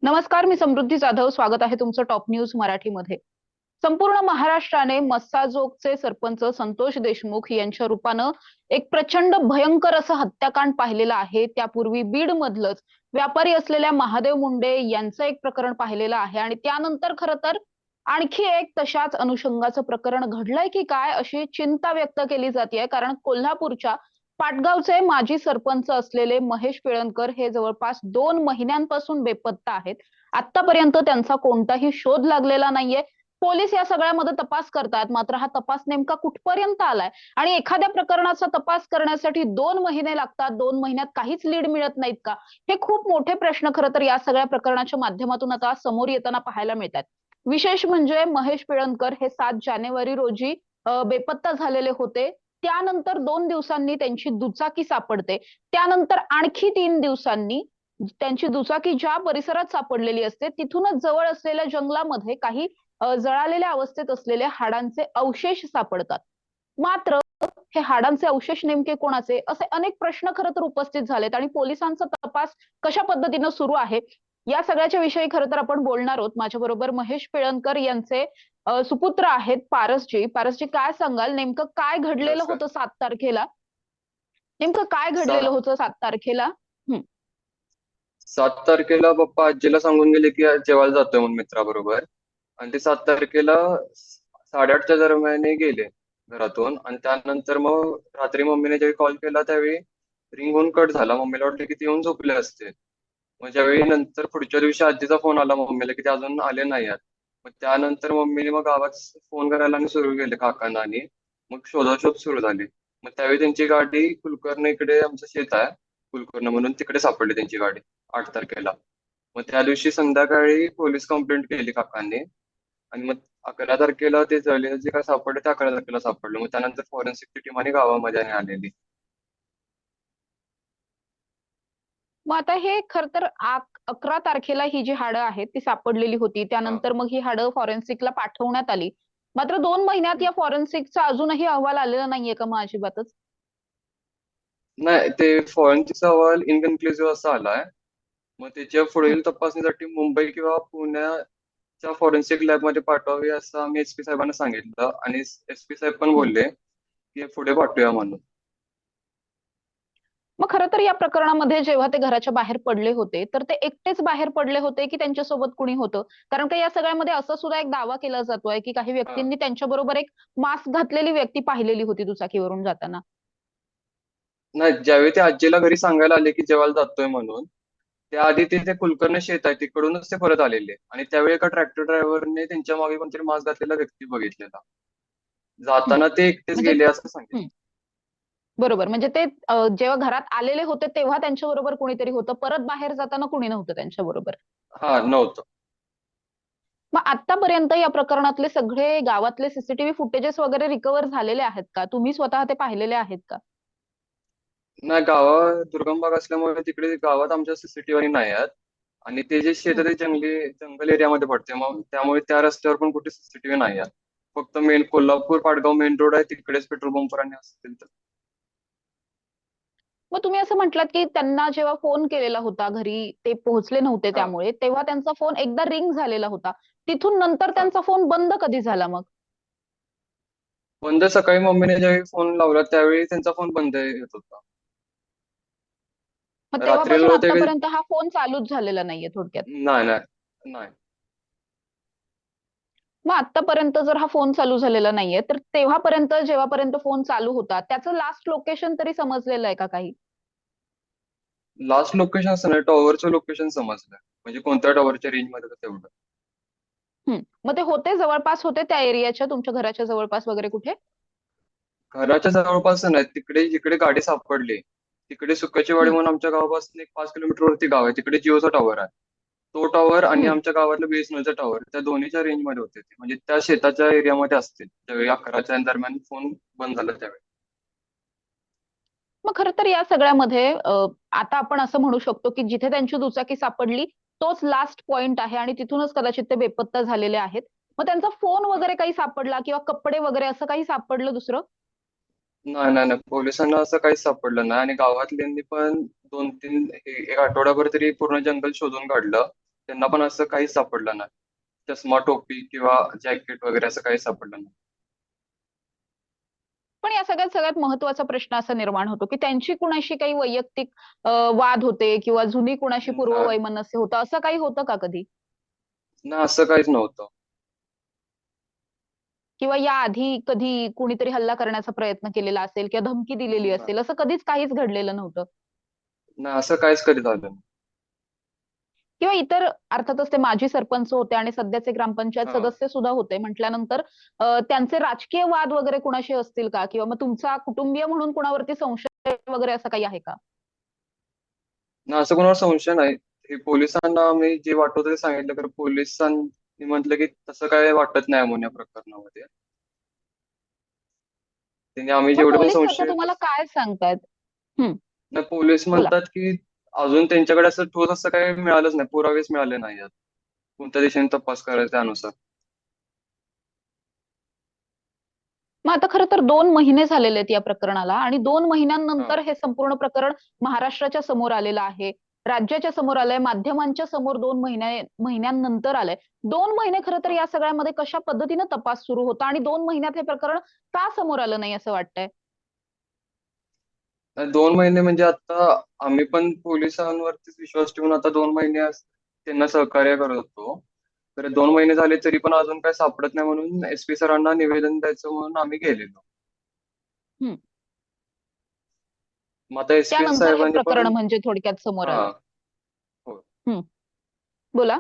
नमस्कार, मी समृद्धी जाधव. स्वागत आहे तुमचं टॉप न्यूज मराठीमध्ये. संपूर्ण महाराष्ट्राने मस्साजोगचे सरपंच संतोष देशमुख यांच्या रूपानं एक प्रचंड भयंकर असं हत्याकांड पाहिलेलं आहे. त्यापूर्वी बीड मधलंच व्यापारी असलेल्या महादेव मुंडे यांचं एक प्रकरण पाहिलेलं आहे आणि त्यानंतर खरं तर आणखी एक तशाच अनुषंगाचं प्रकरण घडलंय की काय अशी चिंता व्यक्त केली जाते. कारण कोल्हापूरच्या पाटगावचे माजी सरपंच असलेले महेश पिळणकर हे जवळपास 2 महिन्यांपासून बेपत्ता आहेत. आतापर्यंत त्यांचा कोणताही शोध लागलेला नाहीये. पोलीस या सगळ्यामध्ये तपास करतात, मात्र हा तपास नेमका कुठपर्यंत आलाय आणि एखाद्या प्रकरणाचा तपास करण्यासाठी 2 महिने लागतात, 2 महिन्यात काहीच लीड मिळत नाहीत का? हे खूप मोठे प्रश्न खरं तर या सगळ्या प्रकरणाच्या माध्यमातून आता समोर येताना पाहायला मिळतात. विशेष म्हणजे महेश पिळणकर हे 7 जानेवारी रोजी बेपत्ता झालेले होते. त्यानंतर 2 दिवसांनी त्यांची दुचाकी सापडते. त्यानंतर आणखी 3 दिवसांनी त्यांची दुचाकी ज्या परिसरात सापडलेली असते तिथूनच जवळ असलेल्या जंगलामध्ये काही जळालेल्या अवस्थेत असलेले हाडांचे अवशेष सापडतात. मात्र हे हाडांचे अवशेष नेमके कोणाचे असे अनेक प्रश्न खरं तर उपस्थित झालेत आणि पोलिसांचा तपास कशा पद्धतीनं सुरू आहे या सगळ्याच्या विषयी खरं तर आपण बोलणार आहोत. माझ्याबरोबर महेश पिळणकर यांचे सुपुत्र आहेत पारसजी. पारसजी, काय सांगाल नेमकं काय घडलेलं नमस्कार. होतं 7 तारखेला? नेमकं काय घडलेलं सा- होतं 7 तारखेला? 7 तारखेला पप्पा आजीला सांगून गेले की आज जेवायला जातोय म्हणून मित्राबरोबर. आणि ते 7 तारखेला 8:30च्या दरम्यान गेले घरातून. आणि त्यानंतर मग रात्री मम्मीने ज्यावेळी कॉल केला त्यावेळी रिंग होऊन कट झाला. मम्मीला वाटलं की ते येऊन झोपले असते. मग ज्यावेळी नंतर पुढच्या दिवशी आजीचा फोन आला मम्मीला की ते अजून आले नाही आहेत. मग त्यानंतर मम्मीने मग गावात फोन करायला आणि सुरू केले काकांना. आणि मग शोधाशोध सुरू झाली. मग त्यावेळी त्यांची गाडी कुलकर्णी इकडे आमचं शेत आहे कुलकर्ण म्हणून तिकडे सापडली त्यांची गाडी 8 तारखेला. मग त्या दिवशी संध्याकाळी पोलीस कंप्लेंट केली काकांनी. आणि मग 11 तारखेला ते जळलेलं जे काय सापडलं ते 11 तारखेला सापडलं. मग त्यानंतर फॉरेन्सिकची टीम आणि गावामध्ये आणि आलेली. मग आता हे खर तर 11 तारखेला ही जी हाडं आहेत ती सापडलेली होती. हा. त्यानंतर मग ही हाडं फॉरेन्सिकला पाठवण्यात आली. मात्र 2 महिन्यात या फॉरेन्सिकचा अजूनही अहवाल आलेला नाहीये का मग अजिबातच? नाही, ते फॉरेन्सिकचा अहवाल इनकन्क्लुसिव्ह असा आलाय. मग त्याच्या हं, पुढील तपासणीसाठी मुंबई किंवा पुण्याच्या फॉरेन्सिक लॅबमध्ये पाठवावे असं आम्ही एसपी साहेबांना सांगितलं. आणि एसपी साहेब पण हं. बोलले की पुढे पाठवूया म्हणून. मग खरं तर या प्रकरणामध्ये जेव्हा ते घराच्या बाहेर पडले होते तर ते एकटेच बाहेर पडले होते की त्यांच्यासोबत कुणी होतं? कारण का या सगळ्यामध्ये असं सुद्धा एक दावा केला जातोय की काही हा. व्यक्तींनी त्यांच्याबरोबर एक मास्क घातलेली व्यक्ती पाहिलेली होती दुचाकीवरून जाताना. नाही, ज्यावेळी ते आजीला घरी सांगायला आले की जेवायला जातोय म्हणून, त्याआधी ते कुलकर्णी शेत आहे तिकडूनच ते परत आलेले. आणि त्यावेळी एका ट्रॅक्टर ड्रायव्हरने त्यांच्या मागे कोणतरी मास्क घातलेला व्यक्ती बघितलेला. हं. जाताना ते एकटेच म्हणजे गेले असं सांगितलं. हं. बरोबर. म्हणजे ते जेव्हा घरात आलेले होते तेव्हा त्यांच्याबरोबर कोणीतरी होतं. परत बाहेर जाताना कुणी नव्हतं त्यांच्याबरोबर. हा, नव्हतं. मग आतापर्यंत या प्रकरणातले सगळे गावातले सीसीटीव्ही फुटेजेस वगैरे रिकव्हर झालेले आहेत का? तुम्ही स्वतः ते पाहिलेले आहेत का? नाही, दुर्गम भाग असल्यामुळे तिकडे गावात आमच्या सीसीटीव्ही नाही आहेत. आणि ते जे शेत हं. आहे ते जंगल एरियामध्ये पडते, मग त्यामुळे त्या रस्त्यावर पण कुठे सीसीटीव्ही नाही आहेत. फक्त main Kolhapur Patgaon main road आहे तिकडेच पेट्रोल पंप आणि असतील तर. मग तुम्ही असं म्हटलात की त्यांना जेव्हा फोन केलेला होता घरी ते पोहोचले नव्हते हा. त्यामुळे, तेव्हा त्यांचा फोन एकदा रिंग झालेला होता. तिथून नंतर हा. त्यांचा फोन बंद कधी झाला मग? बंद सकाळी मम्मीने ज्यावेळी फोन लावला त्यावेळी त्यांचा फोन बंद येत होता. मग रात्रीला तेव्हापासून होते की आतापर्यंत हा फोन चालूच झालेला नाहीये थोडक्यात. नाही, नाही, नाही. मग आतापर्यंत जर हा फोन चालू झालेला नाहीये तर तेव्हापर्यंत जेव्हापर्यंत फोन चालू होता त्याचं लास्ट लोकेशन तरी समजलेलं आहे का काही? लास्ट लोकेशन असं नाही, टॉवरचं लोकेशन समजलं म्हणजे कोणत्या टॉवरच्या रेंज मध्ये होतं तेवढं. मग ते होते जवळपास होते त्या एरियाच्या तुमच्या घराच्या जवळपास वगैरे कुठे? घराच्या जवळपास नाही, तिकडे जिकडे गाडी सापडली तिकडे सुक्याची वाडी हं, म्हणून आमच्या गावापासून एक 5 किलोमीटर वरती गाव आहे, तिकडे जिओचा टॉवर आहे. तो टॉवर आणि हं. आमच्या गावातलं बीएसएनएलचा टॉवर त्या दोन्हीच्या रेंज मध्ये होते ते, म्हणजे त्या शेताच्या एरियामध्ये असतील त्यावेळी 11च्या दरम्यान फोन बंद झाला त्यावेळी. मग खरं तर या सगळ्यामध्ये आता आपण असं म्हणू शकतो की जिथे त्यांची दुचाकी सापडली तोच लास्ट पॉइंट आहे आणि तिथूनच कदाचित ते बेपत्ता झालेले आहेत. मग त्यांचा फोन हा. वगैरे काही सापडला किंवा कपडे वगैरे असं काही सापडलं दुसरं? नाही, नाही, नाही, पोलिसांना असं काहीच सापडलं नाही. आणि गावातल्यांनी पण 2-3 एक आठवडाभर तरी पूर्ण जंगल शोधून काढलं. त्यांना पण असं काही सापडलं नाही. चष्मा, टोपी किंवा जॅकेट वगैरे असं काही सापडलं नाही. पण या सगळ्यात सगळ्यात महत्त्वाचा प्रश्न असा निर्माण होतो की त्यांची कुणाशी काही वैयक्तिक वाद होते किंवा जुनी कुणाशी ना पूर्ववैमनस्य होतं, असं काही होतं का कधी? ना असं काहीच नव्हतं. किंवा या आधी कधी कुणीतरी हल्ला करण्याचा प्रयत्न केलेला असेल किंवा धमकी दिलेली ना असेल, असं कधीच काहीच घडलेलं नव्हतं? ना असं काहीच कधी झालं नाही. किंवा इतर, अर्थातच ते माजी सरपंच होते आणि सध्याचे ग्रामपंचायत हा सदस्य सुद्धा होते म्हटल्यानंतर त्यांचे राजकीय वाद वगैरे कुणाशी असतील का? किंवा मग तुमचा कुटुंबीय म्हणून कुणावरती संशय वगैरे असं काही आहे का? ना असं कोणावर संशय नाही. हे पोलिसांना आम्ही जे वाटतं ते सांगितलं, तर पोलिसांनी म्हटलं की तसं काय वाटत नाही म्हणून या प्रकरणामध्ये. त्यांनी आम्ही मग जेवढे पण पोलीस आता संशय तुम्हाला काय सांगतायत? हं, नाही, पोलीस बोला. म्हणतात की अजून त्यांच्याकडे असं ठोस असं काही मिळालंच नाही, पुरावेच मिळाले नाही आहेत. कोणत्या दिशेने तपास करायचा त्यानुसार. मग आता खरं तर 2 महिने झालेले आहेत या प्रकरणाला आणि 2 महिन्यांनंतर हा हे संपूर्ण प्रकरण महाराष्ट्राच्या समोर आलेलं आहे. राज्याच्या समोर आलंय, माध्यमांच्या समोर 2 महिन्यांनंतर आलंय. 2 महिने खरं तर हा या सगळ्यामध्ये कशा पद्धतीनं तपास सुरू होता आणि 2 महिन्यात हे प्रकरण का समोर आलं नाही असं वाटतंय? नाही, 2 महिने म्हणजे आता आम्ही पण पोलिसांवरतीच विश्वास ठेवून आता 2 महिने त्यांना सहकार्य करत होतो. तर 2 महिने झाले तरी पण अजून काही सापडत नाही, म्हणून SP सरांना निवेदन द्यायचं म्हणून आम्ही गेलेलो. हं. मग आता SP त्यानंतर हे साहेबांनी प्रकरण पण म्हणजे थोडक्यात समोर हा आलं. हो हं, बोला.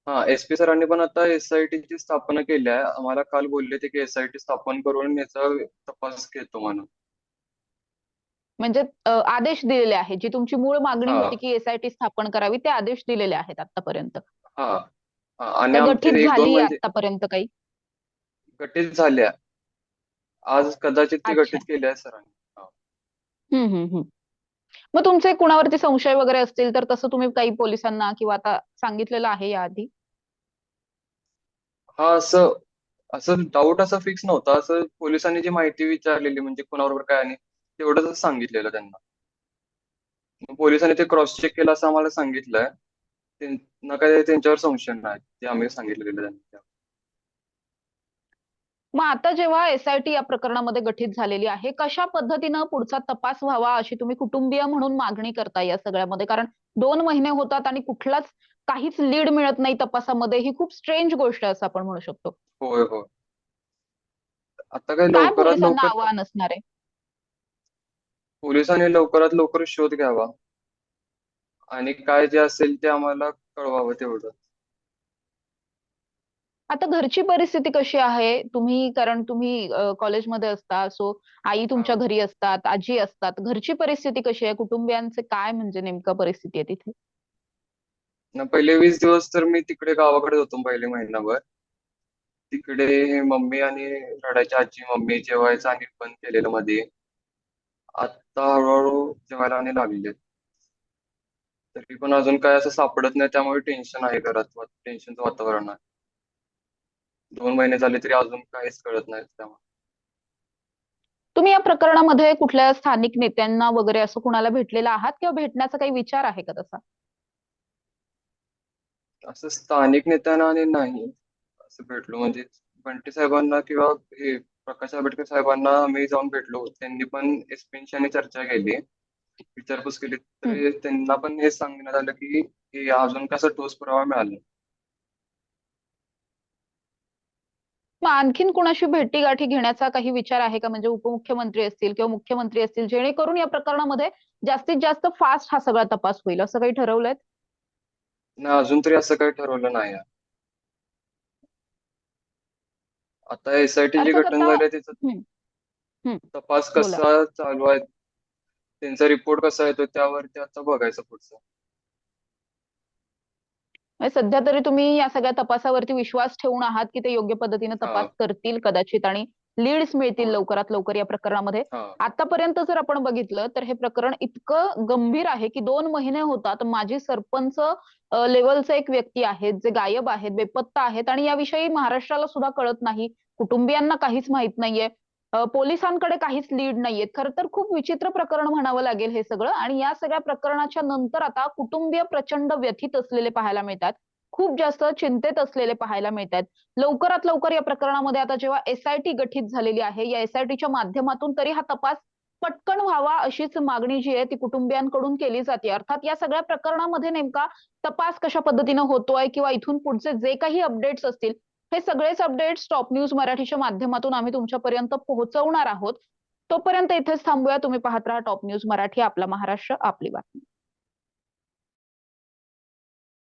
हा SP सरांनी पण आता SIT ची स्थापना केली आहे. आम्हाला काल बोलले ते की SIT स्थापन करून याचा तपास घेतो म्हणून. म्हणजे आदेश दिलेले आहेत. जी तुमची मूळ मागणी हा होती की एसआयटी स्थापन करावी, ते आदेश दिलेले आहेत आतापर्यंत. हा आणि त्या आमचे गठीत एक दोन झाली म्हणजे आतापर्यंत काही? गठीत झाल्या. आज कदाचित ती अच्छा. गठीत केली आहे सरांनी. हा. हं, हं, हं. मग तुमचे कुणावरती संशय वगैरे असतील तर तसं तुम्ही काही पोलिसांना किंवा आता सांगितलेलं आहे याआधी? हा असं असं डाऊट असा फिक्स नव्हता. असं पोलिसांनी जी माहिती विचारलेली म्हणजे कोणाबरोबर काय आणि तेवढंच सांगितलेलं त्यांना. मग पोलिसांनी ते क्रॉस चेक केलं असं आम्हाला सांगितलंय. त्यांना काय त्यांच्यावर संशय नाही, ते आम्ही सांगितलेलं त्यांना. मग आता जेव्हा एसआयटी या प्रकरणामध्ये गठीत झालेली आहे, कशा पद्धतीनं पुढचा तपास व्हावा अशी तुम्ही कुटुंबीय म्हणून मागणी करता या सगळ्यामध्ये? कारण 2 महिने होतात आणि कुठलाच काहीच लीड मिळत नाही तपासामध्ये, ही खूप स्ट्रेंज गोष्ट आहे असं आपण म्हणू शकतो. होय होय. आता काय काय लवकरात पोलिसांना लवकर आव्हान असणार आहे? पोलिसांनी लवकरात लवकर शोध घ्यावा आणि काय जे असेल ते आम्हाला कळवावं तेवढं. आता घरची परिस्थिती कशी आहे? तुम्ही, कारण तुम्ही कॉलेजमध्ये असता, सो आई तुमच्या हा घरी असतात, आजी असतात. घरची परिस्थिती कशी आहे? कुटुंबियांचे काय म्हणजे नेमकं परिस्थिती आहे तिथे? ना पहिले 20 दिवस तर मी तिकडे गावाकडे होतो, पहिले महिनाभर. तिकडे मम्मी आणि रडायची आजी, मम्मी जेवायचं आणि बंद केलेलं मध्ये. आता हळूहळू जेवायला आणि लागले. तरी पण अजून काय असं सापडत नाही, त्यामुळे टेन्शन आहे घरात. टेन्शनचं वातावरण आहे. 2 महिने झाले तरी अजून काहीच कळत नाही त्यामुळे. तुम्ही या प्रकरणामध्ये कुठल्या स्थानिक नेत्यांना वगैरे असं कुणाला भेटलेला आहात किंवा भेटण्याचा काही विचार आहे का तसा? असं स्थानिक नेत्यांना आणि नाही असं भेटलो, म्हणजे बंटी साहेबांना किंवा हे प्रकाश आंबेडकर साहेबांना आम्ही जाऊन भेटलो. त्यांनी पण एसपींशी आणि चर्चा केली, विचारपूस केली, हं. तर त्यांना पण हेच सांगण्यात आलं की हे अजून कसं ठोस पुरावा मिळाला. मग आणखीन कुणाशी भेटीगाठी घेण्याचा काही विचार आहे का? म्हणजे उपमुख्यमंत्री असतील किंवा मुख्यमंत्री असतील, जेणेकरून या प्रकरणामध्ये जास्तीत जास्त फास्ट हा सगळा तपास होईल, असं काही ठरवलंय? नाही, अजून तरी असं काही ठरवलं नाही आहे. आता SIT जे अर्थात गठन आता. झाले त्याचा हं, हं. तपास बोला. कसा चालू आहे, त्यांचा रिपोर्ट कसा येतो त्यावरती आता बघायचं पुढचं. म्हणजे सध्या तरी तुम्ही या सगळ्या तपासावरती विश्वास ठेवून आहात की ते योग्य पद्धतीने तपास हा करतील कदाचित आणि लीड्स मिळतील होय लवकरात लवकर या प्रकरणामध्ये. हा आतापर्यंत जर आपण बघितलं तर हे प्रकरण इतकं गंभीर आहे की 2 महिने होतात, माजी सरपंच लेवलचे एक व्यक्ती आहेत जे गायब आहेत, बेपत्ता आहेत आणि याविषयी महाराष्ट्राला सुद्धा कळत नाही, कुटुंबियांना काहीच माहित नाहीये. पोलिसांकडे काहीच लीड नाहीये. खरं तर खूप विचित्र प्रकरण म्हणावं लागेल हे सगळं. आणि या सगळ्या प्रकरणाच्या नंतर आता कुटुंबीय प्रचंड व्यथित असलेले पाहायला मिळतात. खूप जास्त चिंतेत असलेले पाहायला मिळतात. लवकरात लवकर या प्रकरणामध्ये आता जेव्हा एसआयटी गठीत झालेली आहे, या एसआयटीच्या माध्यमातून तरी हा तपास पटकन व्हावा अशीच मागणी जी आहे ती कुटुंबियांकडून केली जाते. अर्थात या सगळ्या प्रकरणामध्ये नेमका तपास कशा पद्धतीनं होतोय किंवा इथून पुढचे जे काही अपडेट्स असतील, हे सगळेच अपडेट्स टॉप न्यूज मराठीच्या माध्यमातून आम्ही तुमच्यापर्यंत पोहोचवणार आहोत. तोपर्यंत इथेच थांबूया. तुम्ही पाहत राहा टॉप न्यूज मराठी, आपला महाराष्ट्र, आपली बातमी.